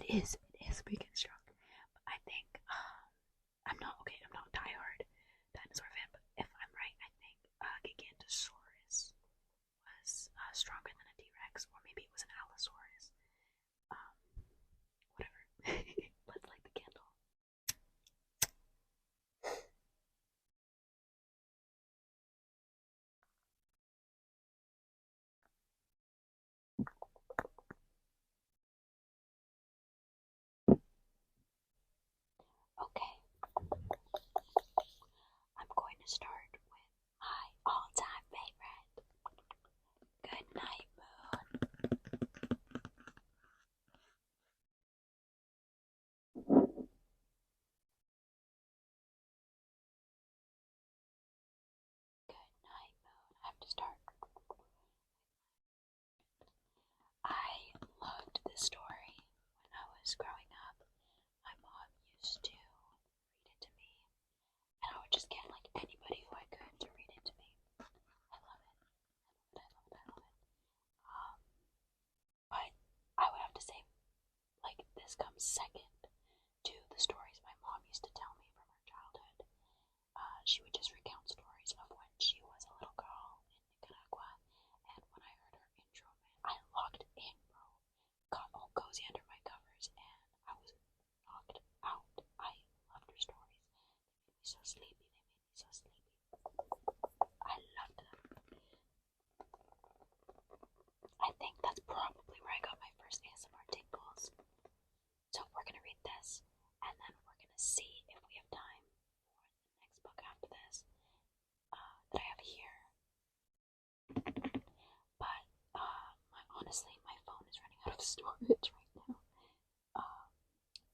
It is big and strong. But I think I'm not okay. I'm not a diehard dinosaur fan, but if I'm right, I think Gigantosaurus was stronger than a T-Rex, or maybe it was an Allosaurus. Um, Whatever. Let's light the candle. Okay, I'm going to start with my all-time favorite. Good night, moon. Good night, moon. I have to start. I loved this story when I was growing up. My mom used to read it to me, and I would just get like anybody who I could to read it to me. I love it. I love it. I love it. I love it. But I would have to say, like, this comes second to the stories my mom used to tell me from her childhood. She would just recount stories of when she was a little girl in Nicaragua, and when I heard her intro, man, I locked in, bro. Got all cozy under my covers, and I was knocked out. I loved her stories. They made me so sleepy. They made me so sleepy. I loved them. I think that's probably where I got my first ASMR tingles. So we're gonna read this, and then we're gonna see if we have time for the next book after this that I have here. But honestly, my phone is running out of storage right now,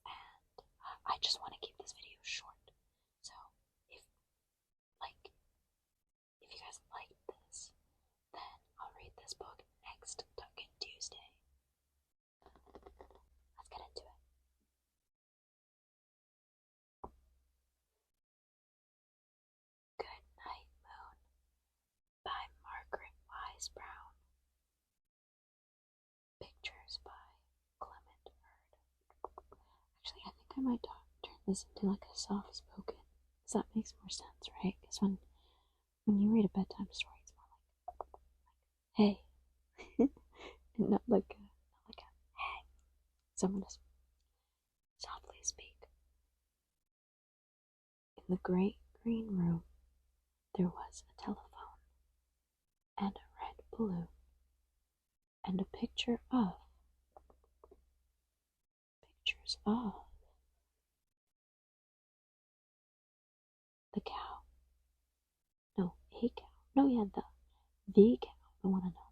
and I just want to keep this video short. So if if you guys like this, then I'll read this book next Dunkin' Tuesday. Let's get into it. Good Night, Moon by Margaret Wise Brown. Pictures by Clement Hurd. Actually, I think I might turn this into like a soft spoken, because that makes more sense, right? Because when you read a bedtime story, it's more like hey, and not like a hey. So I'm gonna softly speak. In the great green room, there was a telephone, and a red balloon, and a pictures of the cow. No, a cow. No, yeah, the cow, the one and only.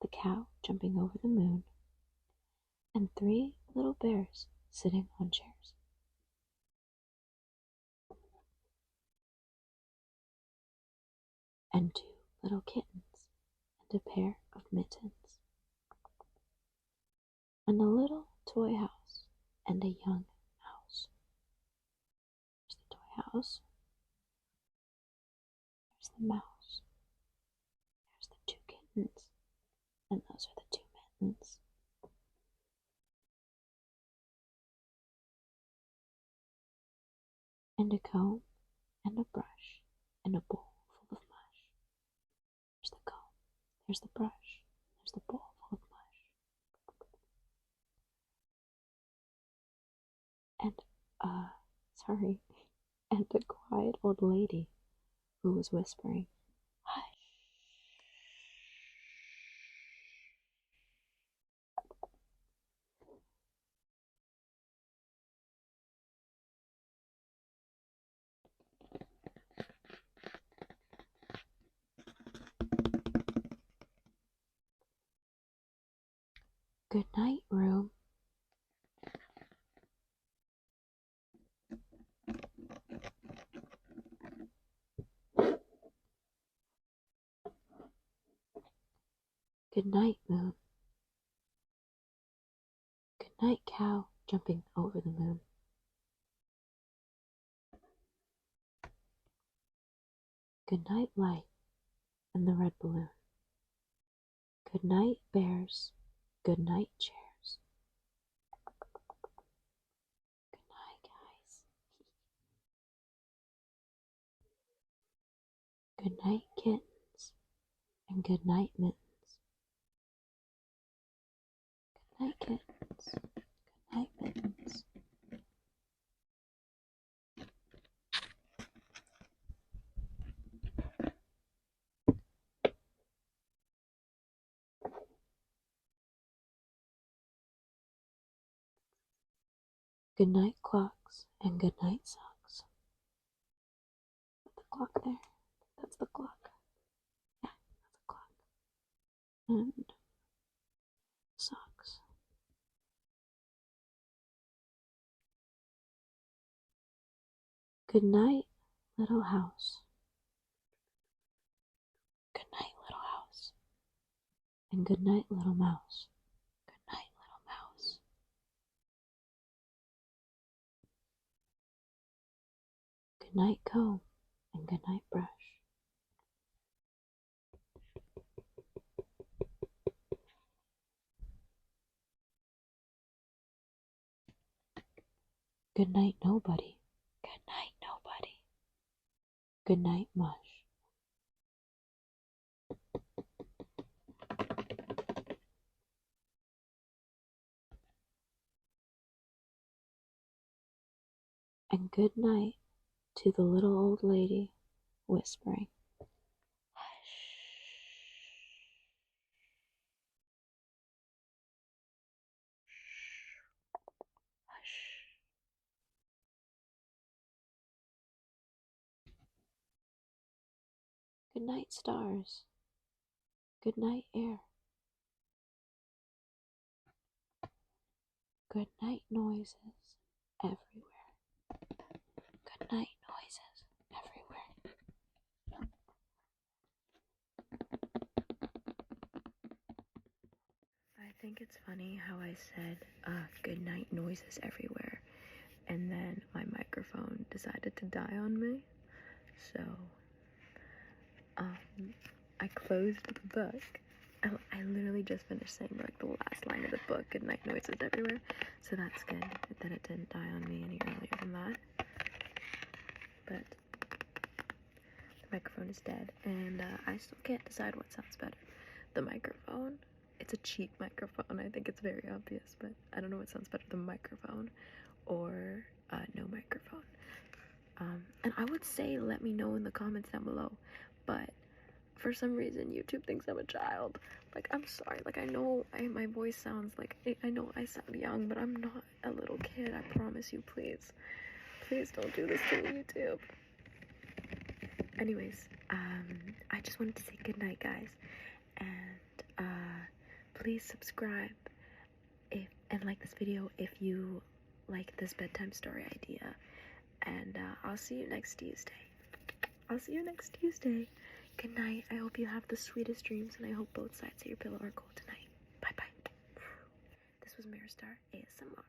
The cow jumping over the moon, and three little bears sitting on chairs. And two little kittens, and a pair of mittens, and a little toy house, and a young mouse. There's the toy house, there's the mouse, there's the two kittens, and those are the two mittens. And a comb, and a brush, and a bowl full of mush. There's the comb, there's the brush, there's the bowl full of mush. And, sorry, and a quiet old lady who was whispering, hush. Good night, room. Good night, moon. Good night, cow jumping over the moon. Good night, light and the red balloon. Good night, bears. Good night, chairs. Good night, kittens, and good night, mittens. Good night, kittens. Good night, mittens. Good night, clocks, and good night, socks. Put the clock there. That's the clock. Yeah, that's a clock. And socks. Good night, little house. Good night, little house. And good night, little mouse. Good night, little mouse. Good night, comb, and good night, brush. Good night, nobody. Good night, nobody. Good night, mush. And good night to the little old lady whispering, hush, hush. Good night, stars. Good night, air. Good night, noises everywhere. Good night, noises everywhere. I think it's funny how I said good night noises everywhere, and then my microphone decided to die on me. So I closed the book. I literally just finished saying like the last line of the book, good night noises everywhere. So that's good that it didn't die on me any earlier than that. But the microphone is dead, and I still can't decide what sounds better. The microphone, it's a cheap microphone. I think it's very obvious, but I don't know what sounds better, the microphone or no microphone. And I would say let me know in the comments down below, but for some reason YouTube thinks I'm a child. Like, I'm sorry, like I know my voice sounds like, I know I sound young, but I'm not a little kid, I promise you. Please don't do this to me, YouTube. Anyways, I just wanted to say goodnight, guys, and please subscribe and like this video if you like this bedtime story idea, and I'll see you next Tuesday. Good night. I hope you have the sweetest dreams, and I hope both sides of your pillow are cold tonight. Bye bye. This was Maristar ASMR.